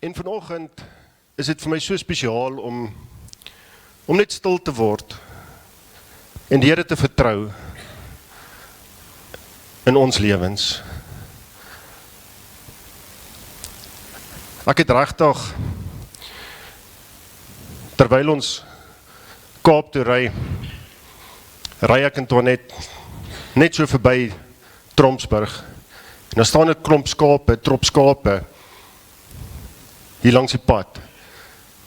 En vanoggend is dit vir my so spesiaal om net stil te word en die Here te vertrou in ons lewens. Ek het regtig, terwyl ons Kaap toe ry ek en toe net so verby Tromsburg. En daar staan 'n klomp skape, trop skape, hier langs die pad.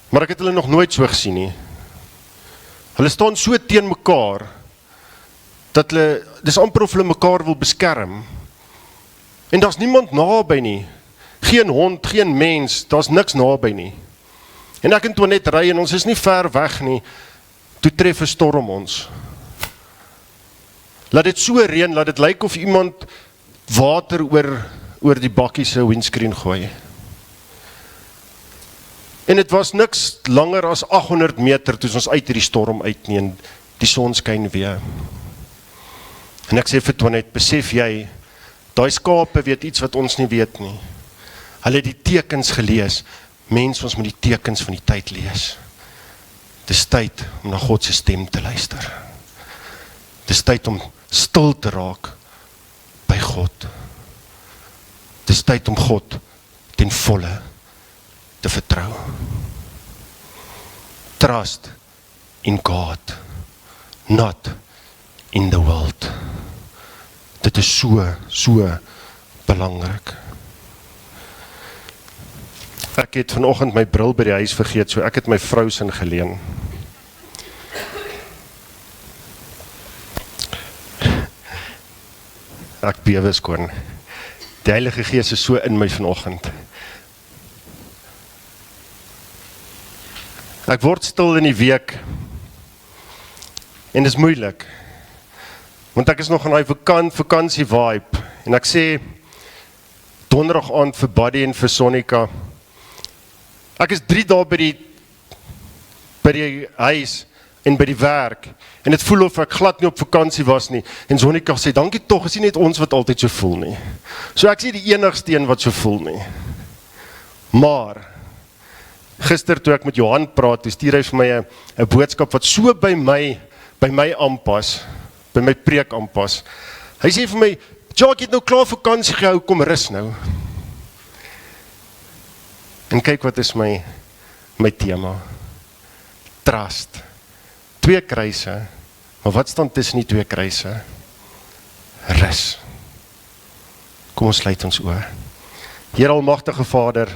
Maar ek het hulle nog nooit so gesien nie. Hulle staan so teen mekaar, dat hulle, dis amper of hulle mekaar wil beskerm. En daar's niemand naby nie. Geen hond, geen mens, daar's niks naby nie. En ek en toe net ry en ons is nie ver weg nie, toe tref 'n storm ons. Laat dit so reën, laat dit lyk of iemand water oor die bakkie se windscreen gooi. En dit was niks langer as 800 meter toe ons uit hierdie storm uitneem en die son skyn weer. En ek sê vir Toinette, besef jy, daai skape weet iets wat ons nie weet nie. Hulle het die tekens gelees. Mens, ons moet die tekens van die tyd lees. Dis tyd om na God se stem te luister. Dis tyd om stil te raak by God. Dis tyd om God ten volle te vertrou. Trust in God, not in the world. Dit is so belangrik. Ek het vanoggend my bril by die huis vergeet, so ek het my vrou se geleen. Ek bewe skoon. Die Heilige Gees is so in my vanoggend. Ek word stil in die week en dit is moeilik. Want ek is nog in die vakansie vibe en ek sê donderdag aand vir Buddy en vir Sonika. Ek is 3 dae by die huis en by die werk en dit voel of ek glad nie op vakansie was nie. En Sonika sê, dankie tog, is nie net ons wat altyd so voel nie. So ek sê die enigste een wat so voel nie. Maar gister toe ek met Johan praat, toe stuur hy vir my 'n boodskap wat so by my aanpas, by my preek aanpas. Hy sê vir my, "Jacques, jy het nou klaar vakansie gehou, kom rus nou." En kyk wat is my tema. Trust. 2 kruise, maar wat staan tussen die 2 kruise? Rus. Kom ons sluit ons oë. Here almagtige Vader,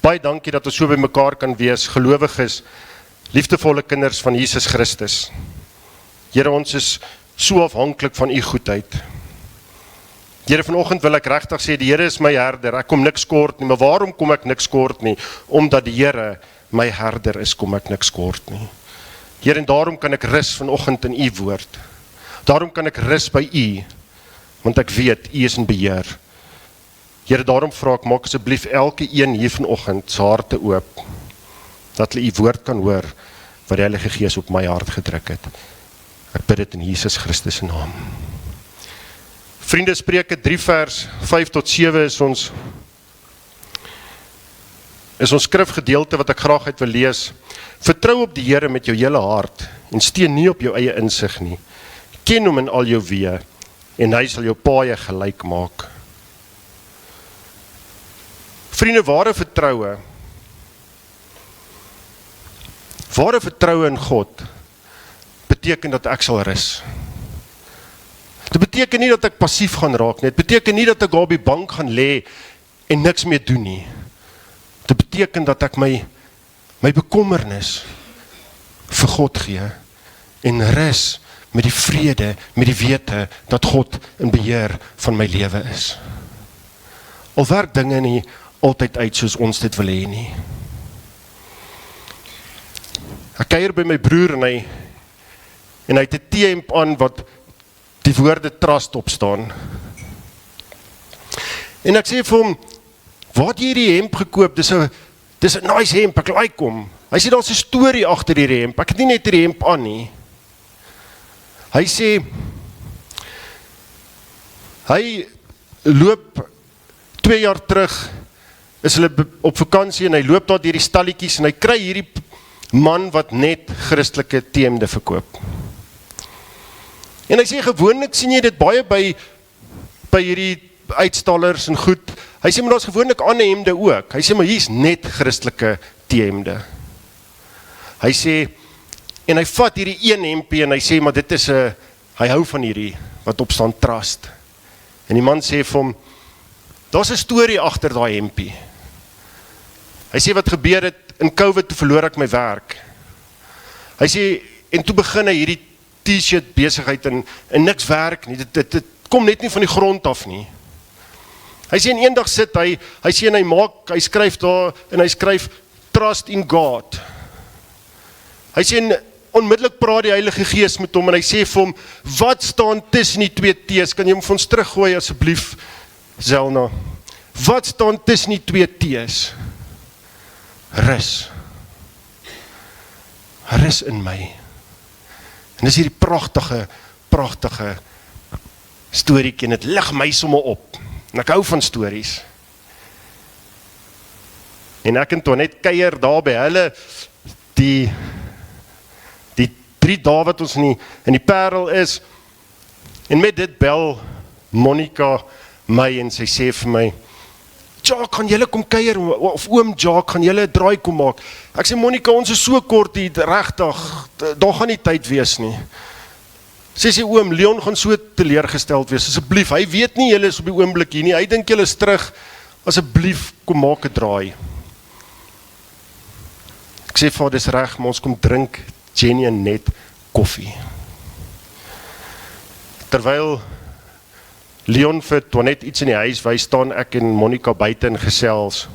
baie dankie dat ons so by mekaar kan wees, gelowiges, liefdevolle kinders van Jesus Christus. Here, ons is so afhanklik van u goedheid. Here, vanoggend wil ek regtig sê, die Here is my herder, ek kom niks kort nie, maar waarom kom ek niks kort nie? Omdat die Here my herder is, kom ek niks kort nie. Here, en daarom kan ek rus vanoggend in u woord. Daarom kan ek rus by u, want ek weet, u is in beheer. Here, daarom vra ek, maak asseblief elke een hier vanoggend se harte oop, dat hulle u woord kan hoor, wat die Heilige Gees op my hart gedruk het. Ek bid dit in Jesus Christus se naam. Vriende, Spreuke 3 vers 5 tot 7 is ons skrifgedeelte wat ek graag uit wil lees. Vertrou op die Here met jou hele hart en steun nie op jou eie insig nie. Ken hom in al jou weë en hy sal jou paaie gelyk maak. Vriende, ware vertroue in God beteken dat ek sal rus. Dit beteken nie dat ek passief gaan raak nie. Dit beteken nie dat ek op die bank gaan lê en niks meer doen nie. Dit beteken dat ek my bekommernis vir God gee en rus met die vrede, met die wete dat God in beheer van my lewe is. Al werk dinge nie altyd uit soos ons dit wil hê nie. Ek kuier by my broer en hy het 'n T-hemp aan wat die woorde trust op staan. En ek sê vir hom, waar het jy hierdie hemp gekoop? Dis 'n nice hemp, ek like hom. Hy sê, daar's 'n storie agter hierdie hemp. Ek het nie net hierdie hemp aan nie. Hy sê, hy loop 2 jaar terug is hulle op vakansie en hy loop daar deur die stalletjies en hy kry hierdie man wat net Christelike T-hemde verkoop. En hy sê, gewoonlik sien jy dit baie by hierdie uitstallers en goed. Hy sê, maar daar is gewoonlik ander hemde ook. Hy sê, maar hier is net Christelike T-hemde. Hy sê, en hy vat hierdie een hempie en hy sê, maar dit is hy hou van hierdie, wat op staan trust. En die man sê vir hom, daar is 'n storie agter daai hempie. Hy sê, wat gebeur het, in COVID toe verloor ek my werk. Hy sê, en toe begin hy hierdie t-shirt besigheid en niks werk nie, dit kom net nie van die grond af nie. Hy sê, en eendag sit hy sê, en hy skryf daar, en hy skryf, trust in God. Hy sê, en onmiddellik praat die Heilige Gees met hom, en hy sê vir hom, wat staan tussen die twee T's? Kan jy hom vir ons teruggooi, asseblief, Zelna? Wat staan tussen die twee T's? Rus. Rus in my. En dis hierdie pragtige storiekie, en het lig my somme op. En ek hou van stories. En ek en Tonet kuier daar by hulle, die 3 dae wat ons in die Parel is, en met dit bel Monica my, en sy sê vir my, Jaak, gaan julle kom kuier, of oom Jaak, gaan julle 'n draai kom maak. Ek sê, Monica, ons is so kort hier, regtig, daar gaan nie tyd wees nie. Sy sê, oom, Leon gaan so teleurgesteld wees, asseblief, hy weet nie, julle is op die oomblik hier nie, hy dink julle is terug, asseblief, kom maak 'n draai. Ek sê, vader, dis reg, maar ons kom drink Jenny en net koffie. Terwyl Leon vir Tonet iets in die huis, wij staan ek en Monica buiten en gesels,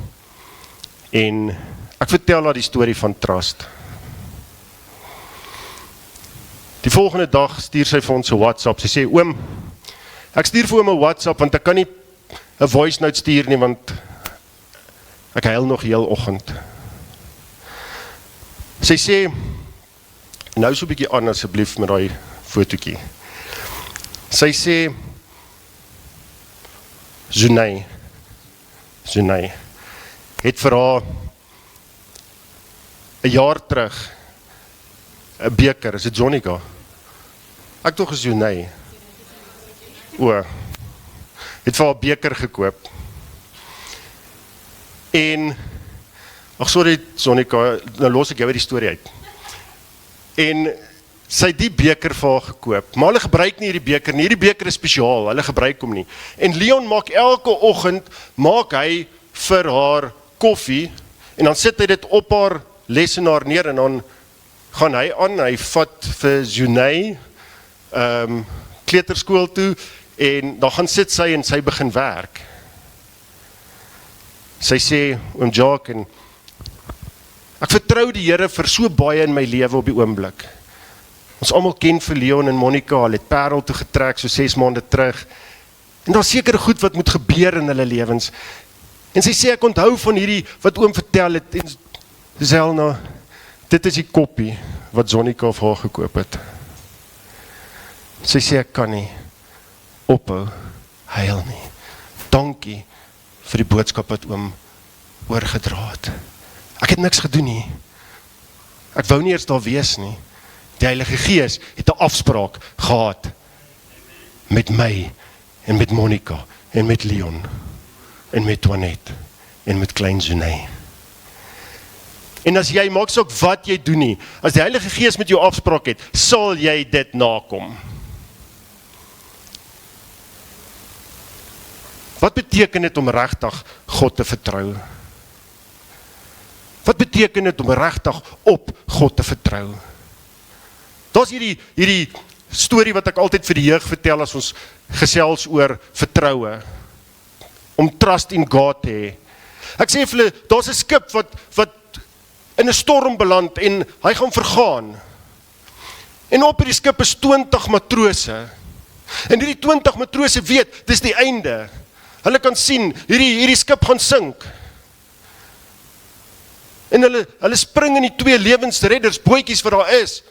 en ek vertel haar die storie van trust. Die volgende dag stuur sy vir ons 'n WhatsApp, sy sê, oom, ek stuur vir oom 'n WhatsApp, want ek kan nie 'n voice note stuur nie, want ek huil nog heel oggend. Sy sê, nou so 'n bietjie aan asseblief met daai fotootjie. Sy sê, Zunay het vir haar 'n jaar terug 'n beker, is dit Jonica? Ek tog is Zunay. Het vir haar 'n beker gekoop. En ag sorry Jonica, nou los ek jou uit die storie uit. En sy het die beker vir haar gekoop, maar hulle gebruik nie hierdie beker nie, hierdie beker is spesiaal, hulle gebruik hom nie. En Leon maak elke oggend, maak hy vir haar koffie, en dan sit hy dit op haar lesenaar neer, en dan gaan hy aan, hy vat vir Zunay, kleuterskool toe, en dan gaan sit sy, en sy begin werk. Sy sê, oom Jacques, en ek vertrou die Here vir so baie in my lewe op die oomblik. Ons almal ken vir Leon en Monica, hulle het Parel toe getrek, so 6 maande terug. En daar is seker goed wat moet gebeur in hulle lewens. En sy sê, ek onthou van hierdie, wat oom vertel het, en Zelna, dit is die koppie, wat Jonica vir haar gekoop het. Sy sê, ek kan nie ophou, huil nie. Dankie vir die boodskap wat oom oorgedra het. Ek het niks gedoen nie. Ek wou nie eers daar wees nie. Die Heilige Gees het 'n afspraak gehad met my, en met Monica, en met Leon, en met Tonet, en met klein Zunay. En as jy, maak saak wat jy doen nie, as die Heilige Gees met jou afspraak het, sal jy dit nakom. Wat beteken dit om regtig God te vertrou? Wat beteken dit om regtig op God te vertrou? Daar is hierdie storie wat ek altyd vir die jeug vertel as ons gesels oor vertroue, om trust in God te hê. Ek sê vir hulle, daar is 'n skip wat in 'n storm beland en hy gaan vergaan. En op hierdie skip is 20 matrose. En hierdie 20 matrose weet, dis die einde. Hulle kan sien, hierdie skip gaan sink. En hulle spring in die 2 lewensredders, bootjies wat daar is.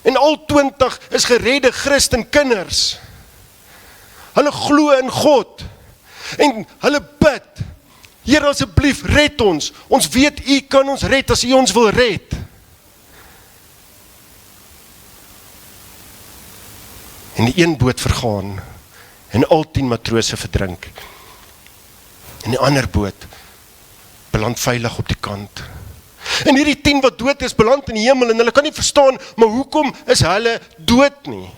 En al 20 is geredde Christen kinders. Hulle glo in God. En hulle bid. Here, asseblief, red ons. Ons weet, U kan ons red as U ons wil red. En die een boot vergaan, en al 10 matrose verdrink. En die ander boot beland veilig op die kant. En hierdie 10 wat dood is, beland in die hemel, en hulle kan nie verstaan, maar hoekom is hulle dood nie?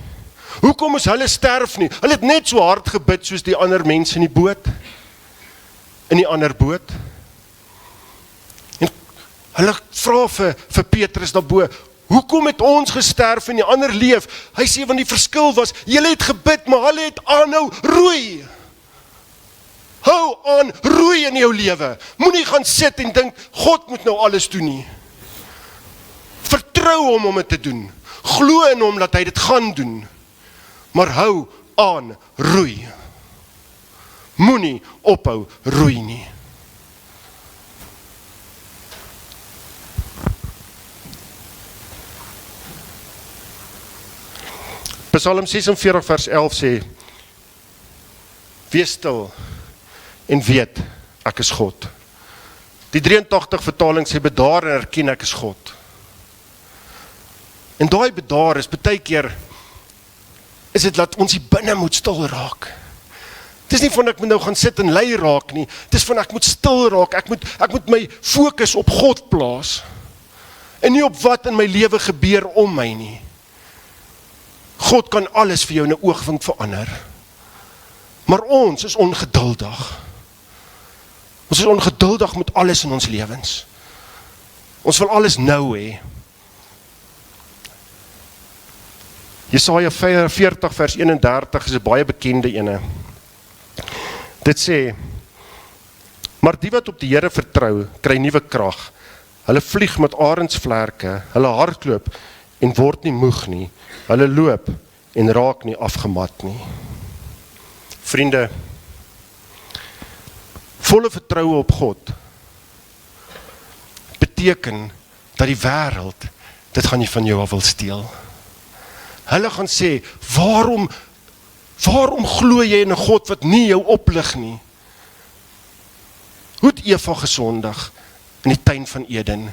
Hoekom is hulle sterf nie? Hulle het net so hard gebid, soos die ander mense in die boot, in die ander boot. En hulle vra vir Petrus daarbo, hoekom het ons gesterf en die ander leef? Hy sê, want die verskil was, julle het gebid, maar hulle het aanhou roei. Hou aan, roei in jou lewe. Moenie gaan sit en dink, God moet nou alles doen nie. Vertrou hom om dit te doen. Glo in hom dat hy dit gaan doen. Maar hou aan, roei. Moenie ophou, roei nie. Psalm 46 vers 11 sê, wees stil en weet, ek is God. Die 83 vertaling sê, bedaar en erken ek is God. En daai bedaar is, baie keer, is dit dat ons die binne moet stil raak. Het is nie van ek moet nou gaan sit en lei raak nie, het is van ek moet stil raak, ek moet my fokus op God plaas, en nie op wat in my lewe gebeur om my nie. God kan alles vir jou in 'n oogwink verander. Maar ons is ongeduldig. Ons is ongeduldig met alles in ons lewens. Ons wil alles nou hê. Jesaja 40 vers 31 is 'n baie bekende ene. Dit sê, maar die wat op die Here vertrou, kry nuwe krag. Hulle vlieg met arendsvlerke, hulle hardloop en word nie moeg nie. Hulle loop en raak nie afgemat nie. Vriende, volle vertroue op God beteken dat die wêreld dit gaan nie van jou af wil steel. Hulle gaan sê, waarom glo jy in 'n God wat nie jou oplig nie? Hoe het Eva gesondig in die tuin van Eden?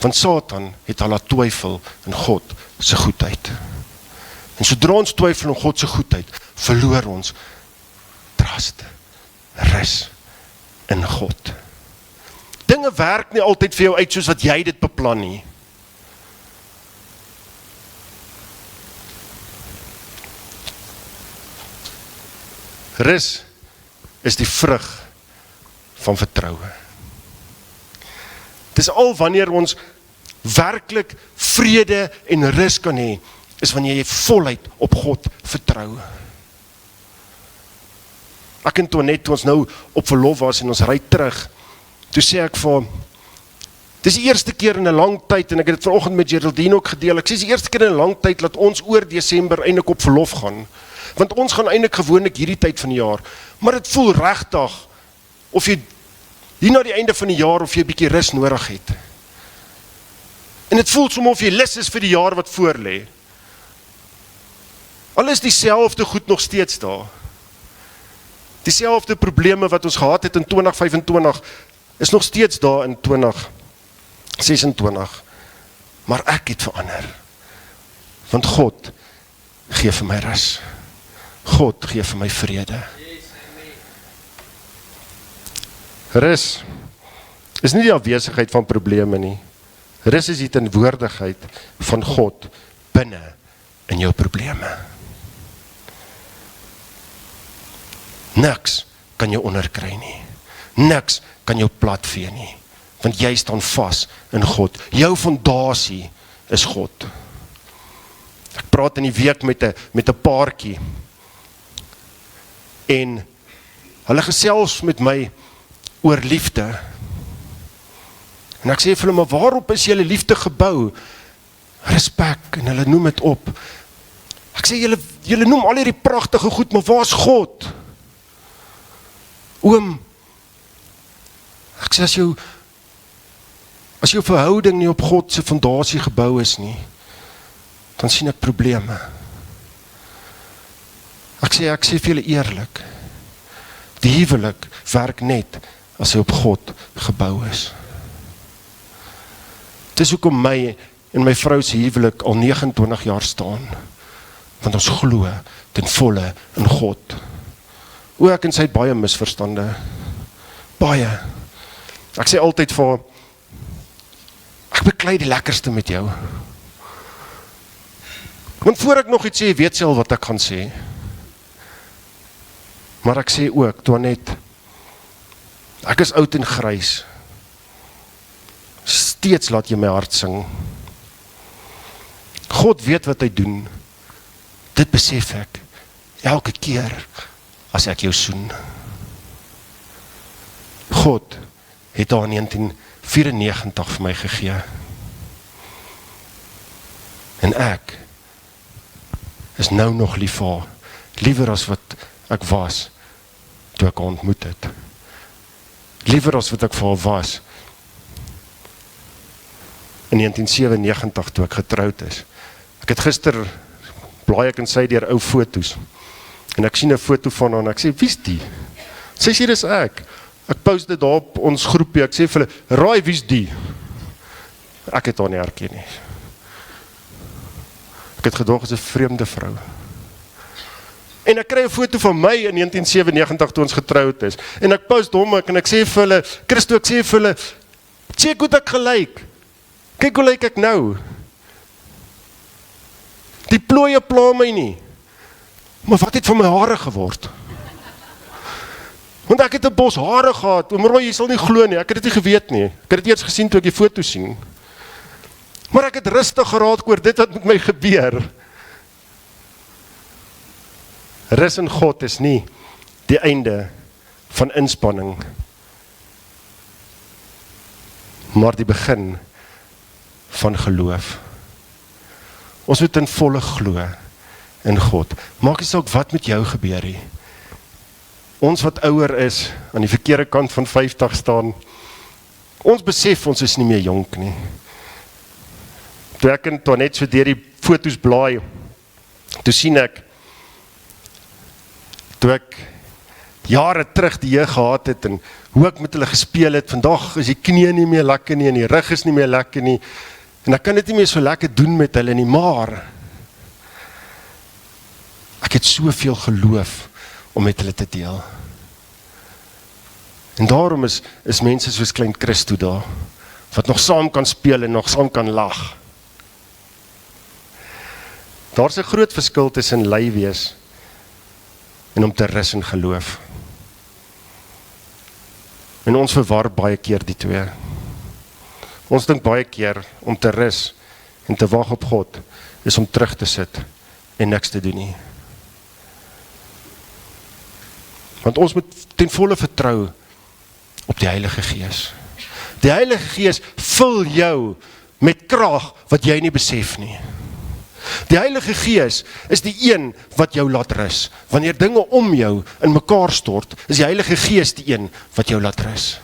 Want Satan het al laat twyfel in God se goedheid. En sodra ons twyfel in God se goedheid, verloor ons trust, rus in God. Dinge werk nie altyd vir jou uit soos wat jy dit beplan nie. Rus is die vrug van vertroue. Dis al wanneer ons werklik vrede en rus kan hê, is wanneer jy voluit op God vertrou. Ek en Toinette, toe ons nou op verlof was en ons ry terug, toe sê ek vir hom, dis die eerste keer in 'n lang tyd, en ek het dit vanoggend met Geraldine ook gedeel, ek sê dis die eerste keer in 'n lang tyd, dat ons oor Desember eintlik op verlof gaan, want ons gaan eintlik gewoonlik hierdie tyd van die jaar, maar dit voel regtig, of jy hier na die einde van die jaar, of jy 'n bietjie rus nodig het. En dit voel soms of jy lus is vir die jaar wat voor lê. Al is dieselfde goed nog steeds daar. Dieselfde probleme wat ons gehad het in 2025, is nog steeds daar in 2026. Maar ek het verander. Want God gee vir my rus. God gee vir my vrede. Rus is nie die afwesigheid van probleme nie. Rus is die teenwoordigheid van God binne in jou probleme. Niks kan jou onderkry nie. Niks kan jou platvee nie. Want jy staan vas in God. Jou fondasie is God. Ek praat in die week met 'n paartjie. En hulle gesels met my oor liefde. En ek sê vir hulle, maar waarop is julle liefde gebou? Respek, en hulle noem dit op. Ek sê, julle noem al hierdie pragtige goed, maar waar is God? Oom, ek sê, as jou verhouding nie op God se fondasie gebou is nie, dan sien ek probleme. Ek sê vir julle eerlik, Die huwelik werk net as hy op God gebou is. Dis hoekom my en my vrou se huwelik al 29 jaar staan, want ons glo ten volle in God. Ek en sy het baie misverstande, baie. Ek sê altyd vir haar, ek beklei die lekkerste met jou. Want voor ek nog iets sê, weet sy al wat ek gaan sê. Maar ek sê ook, Toinette, ek is oud en grys. Steeds laat jy my hart sing. God weet wat hy doen. Dit besef ek, elke keer as ek jou soen. God het daar in 1994 vir my gegee. En ek is nou nog lief vir haar, liewer as wat ek was, toe ek haar ontmoet het. Liewer as wat ek vir haar was, in 1997, toe ek getroud is. Ek het gister, blaai ek en sy deur ou foto's, en ek sien 'n foto van haar, en ek sê, wie is die? Sy sê, dis ek. Ek post dit daar op ons groepie, ek sê vir hulle, raai, wie is die? Ek het haar nie herken nie. Ek het gedog, is 'n vreemde vrou. En ek kry 'n foto van my in 1997, toe ons getroud is, en ek post hom, en ek sê vir hulle, Christo, ek sê vir hulle, check hoe ek gelyk, kyk hoe lyk ek nou. Die plooie pla my nie, maar wat het van my hare geword? Want ek het 'n bos hare gehad, oom Roy, jy sal nie glo nie, ek het dit nie geweet nie, ek het dit eers gesien toe ek die foto sien. Maar ek het rustig geraad oor dit wat met my gebeur. Rus in God is nie die einde van inspanning, maar die begin van geloof. Ons moet in volle glo in God. Maak nie saak wat met jou gebeur nie. Ons wat ouer is, aan die verkeerde kant van 50 staan, ons besef ons is nie meer jonk nie. Toe ek en Toinette so deur die foto's blaai, toe sien ek, toe ek jare terug die jeug gehad het, en hoe ek met hulle gespeel het, vandag is die knie nie meer lekker nie, en die rug is nie meer lekker nie, en ek kan dit nie meer so lekker doen met hulle nie, maar ek het soveel geloof om met hulle te deel. En daarom is mense soos klein Christo daar, wat nog saam kan speel en nog saam kan lag. Daar's 'n groot verskil tussen lui wees en om te rus in geloof. En ons verwar baie keer die twee. Ons dink baie keer om te rus en te wag op God is om terug te sit en niks te doen nie. Want ons moet ten volle vertrou op die Heilige Gees. Die Heilige Gees vul jou met krag wat jy nie besef nie. Die Heilige Gees is die een wat jou laat rus. Wanneer dinge om jou in mekaar stort, is die Heilige Gees die een wat jou laat rus.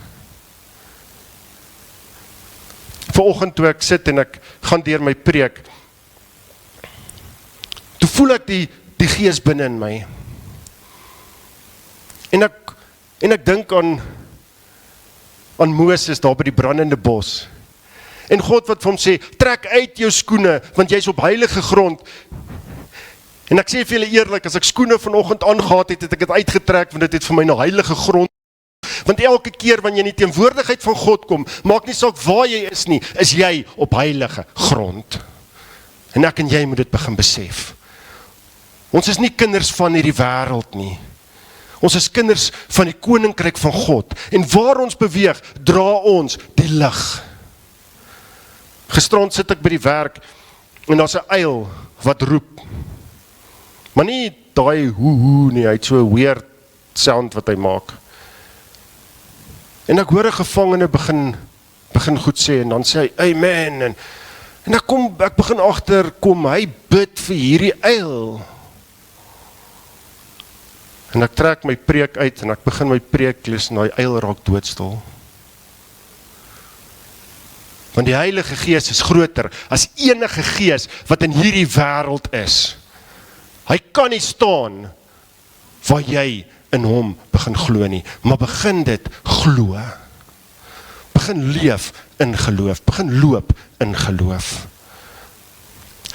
Vanoggend toe ek sit en ek gaan deur my preek, toe voel ek die Gees binne in my. En ek dink aan Moses daar by die brandende bos. En God wat vir hom sê, trek uit jou skoene, want jy is op heilige grond. En ek sê vir julle eerlik, as ek skoene vanoggend aangehad het, het ek dit uitgetrek, want dit het vir my na heilige grond. Want elke keer wanneer jy in die teenwoordigheid van God kom, maak nie saak waar jy is nie, is jy op heilige grond. En ek en jy moet dit begin besef. Ons is nie kinders van hierdie wêreld nie. Ons is kinders van die koninkryk van God. En waar ons beweeg, dra ons die lig. Gisterand sit ek by die werk, en daar's 'n uil wat roep. Maar nie daai hoe nie, hy het so 'n weird sound wat hy maak. En ek hoor 'n gevangene begin goed sê, en dan sê hy, amen, en ek begin agterkom, hy bid vir hierdie uil. En ek trek my preek uit, en ek begin my preek lees, en die uil raak doodstil. Want die Heilige Gees is groter as enige gees wat in hierdie wêreld is. Hy kan nie staan waar jy in hom begin glo nie, maar begin dit glo. Begin leef in geloof, begin loop in geloof.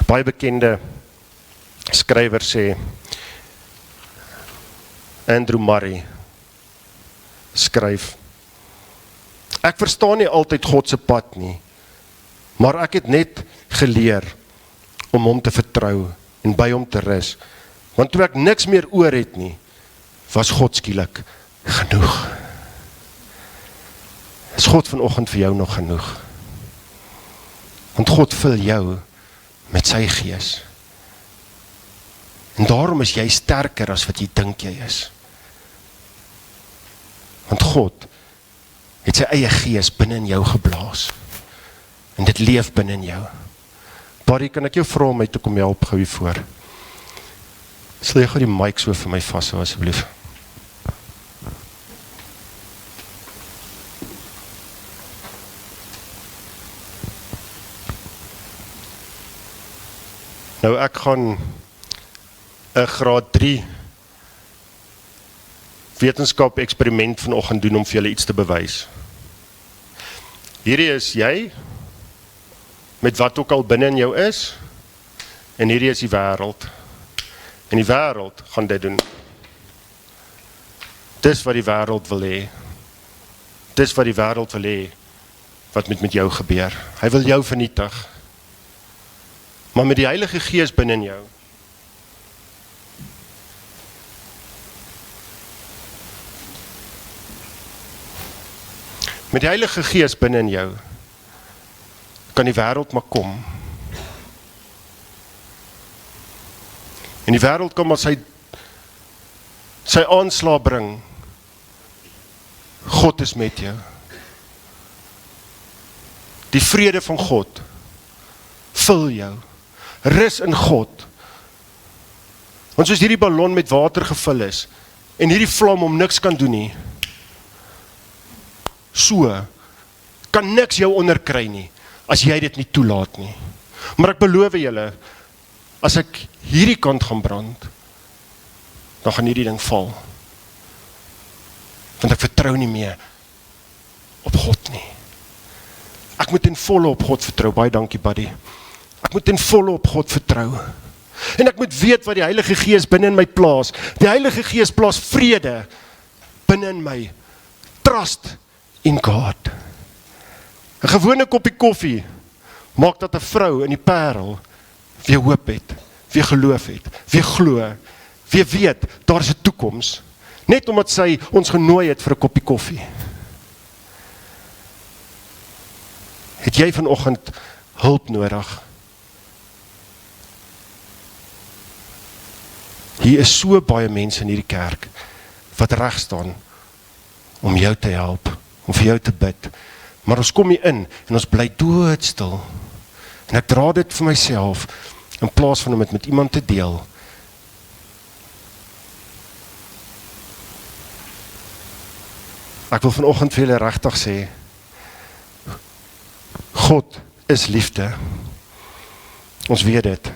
Baie bekende skrywer sê, Andrew Murray skryf, ek verstaan nie altyd God se pad nie, maar ek het net geleer om hom te vertrou en by hom te rus, want toe ek niks meer oor het nie, was God skielik genoeg. Is God vanoggend vir jou nog genoeg? Want God vul jou met sy gees. En daarom is jy sterker as wat jy dink jy is. Want God het sy eie gees binne in jou geblaas. En dit leef binne in jou. Barry, kan ek jou vra om my te kom help gou hier voor? Sal jy gou die mic so vir my vashou asseblief? Nou ek gaan 'n graad 3 wetenskap eksperiment vanoggend doen om vir julle iets te bewys. Hierdie is jy, met wat ook al binne in jou is, en hierdie is die wêreld. En die wêreld gaan dit doen. Dis wat die wêreld wil hê. Dis wat die wêreld wil hê, wat met jou gebeur. Hy wil jou vernietig. Maar met die Heilige Gees binne in jou, met die Heilige Gees binne in jou, kan die wêreld maar kom. En die wêreld kan maar sy aanslag bring. God is met jou. Die vrede van God vul jou. Rus in God. Want soos hierdie ballon met water gevul is, en hierdie vlam om niks kan doen nie, so kan niks jou onderkry nie, as jy dit nie toelaat nie. Maar ek beloof julle, as ek hierdie kant gaan brand, dan gaan hierdie ding val. Want ek vertrou nie meer op God nie. Ek moet in volle op God vertrou. Baie dankie, buddy. Ek moet in volle op God vertrou. En ek moet weet wat die Heilige Gees binne in my plaas. Die Heilige Gees plaas vrede binne in my. Trust in God. 'n gewone koppie koffie maak dat 'n vrou in die Parel weer hoop het, weer geloof het, weer glo, weer weet, daar is 'n toekoms. Net omdat sy ons genooi het vir 'n koppie koffie. Het jy vanoggend hulp nodig? Hier is so baie mense in hierdie kerk wat reg staan om jou te help, om vir jou te bid. Maar ons kom hier in en ons bly doodstil. En ek dra dit vir myself in plaas van om dit met iemand te deel. Ek wil vanoggend vir julle regtig sê, God is liefde. Ons weet dit.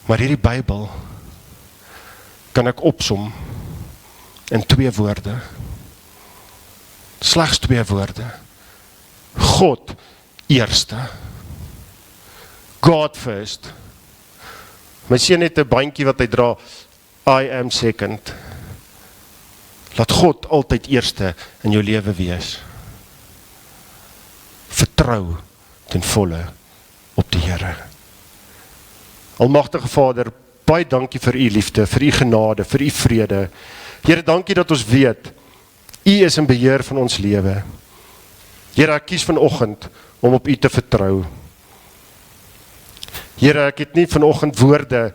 Maar hierdie Bybel kan ek opsom in 2 woorde. Slegs 2 woorde. God eerste. God first. My seun het 'n bandjie wat hy dra, I am second. Laat God altyd eerste in jou lewe wees. Vertrou ten volle op die Here. Almagtige Vader, baie dankie vir u liefde, vir u genade, vir u vrede. Here, dankie dat ons weet, u is in beheer van ons lewe. Here, ek kies vanoggend om op u te vertrou. Here, ek het nie vanoggend woorde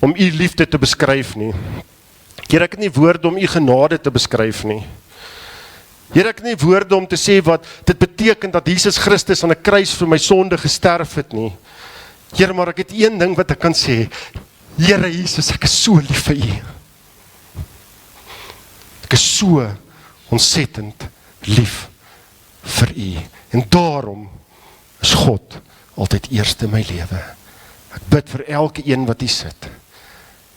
om u liefde te beskryf nie. Here, ek het nie woorde om u genade te beskryf nie. Here, ek het nie woorde om te sê wat dit beteken dat Jesus Christus aan 'n kruis vir my sonde gesterf het nie. Here, maar ek het een ding wat ek kan sê. Here Jesus, ek is so lief vir u. Ek is so ontsettend lief vir u. En daarom is God altyd eerste in my lewe. Ek bid vir elke een wat hier sit.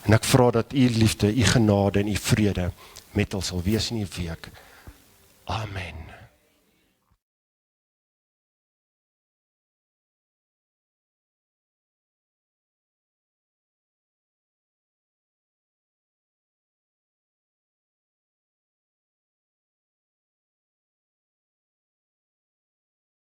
En ek vra dat u liefde, u genade en u vrede met ons sal wees in die week. Amen.